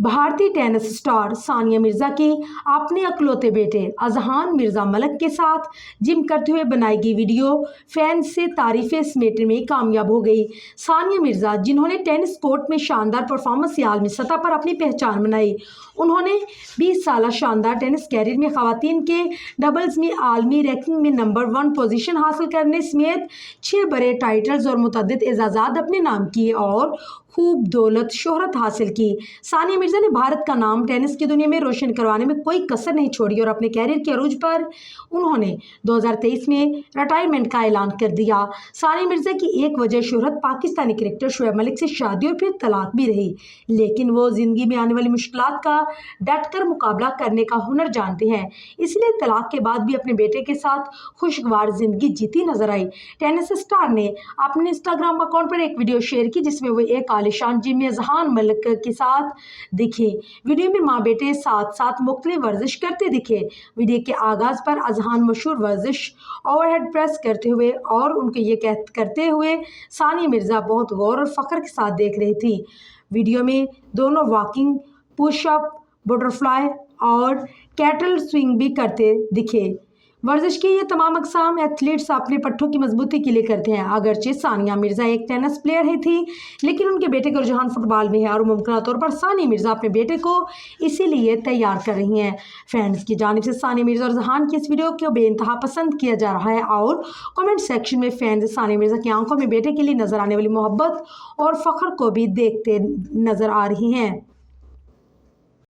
भारतीय tennis star Sania Mirza की अपने अकलौते बेटे अजहान मिर्जा मलिक के साथ जिम करते हुए बनाई गई वीडियो फैंस से तारीफें समेटने में कामयाब हो गई। सानिया मिर्जा, जिन्होंने टेनिस कोर्ट में शानदार परफॉर्मेंस से आलमी सतह पर अपनी पहचान बनाई, उन्होंने 20 साल शानदार टेनिस कैरियर में खवातीन के डबल्स में आलमी रैंकिंग में नंबर 1 पोजीशन हासिल करने समेत 6 बड़े टाइटल्स और मुतअद्दिद एजाज़ात अपने नाम किए और खूब दौलत शोहरत हासिल की। सानिया मिर्जा ने भारत का नाम टेनिस की दुनिया में रोशन करवाने में कोई कसर नहीं छोड़ी और अपने कैरियर के अरूज पर उन्होंने 2023 में रिटायरमेंट का ऐलान कर दिया। सानिया मिर्जा की एक वजह शोहरत पाकिस्तानी क्रिकेटर शोएब मलिक से शादी और फिर तलाक भी रही, लेकिन वो जिंदगी में आने वाली मुश्किलात का डटकर मुकाबला करने का हुनर जानते हैं, इसलिए तलाक के बाद भी अपने बेटे के साथ खुशगवार जिंदगी जीती नजर आई। टेनिस स्टार ने अपने इंस्टाग्राम अकाउंट पर एक वीडियो शेयर की जिसमें वो एक आलिशान जिम में अजहान मलिक के साथ दिखे। वीडियो में माँ बेटे साथ साथ मुख्तलिफ वर्जिश करते दिखे। वीडियो के आगाज पर अजहान मशहूर वर्जिश ओवरहेड प्रेस करते हुए और उनके ये करते हुए सानिया मिर्जा बहुत गौर और फख्र के साथ देख रही थी। वीडियो में दोनों वॉकिंग, पुशअप, बटरफ्लाई और कैटल स्विंग भी करते दिखे। वर्जिश की ये तमाम अकसाम एथलीट्स अपने पट्टों की मजबूती के लिए करते हैं। अगरचे सानिया मिर्जा एक टेनिस प्लेयर ही थी, लेकिन उनके बेटे का रुझान फुटबॉल में है और मुमकिन तौर पर सानिया मिर्जा अपने बेटे को इसीलिए तैयार कर रही हैं। फैंस की जानिब से सानिया मिर्जा और जहान की इस वीडियो को बेइंतहा पसंद किया जा रहा है और कमेंट सेक्शन में फैंस सानिया मिर्जा की आंखों में बेटे के लिए नजर आने वाली मोहब्बत और फख्र को भी देखते नजर आ रही हैं।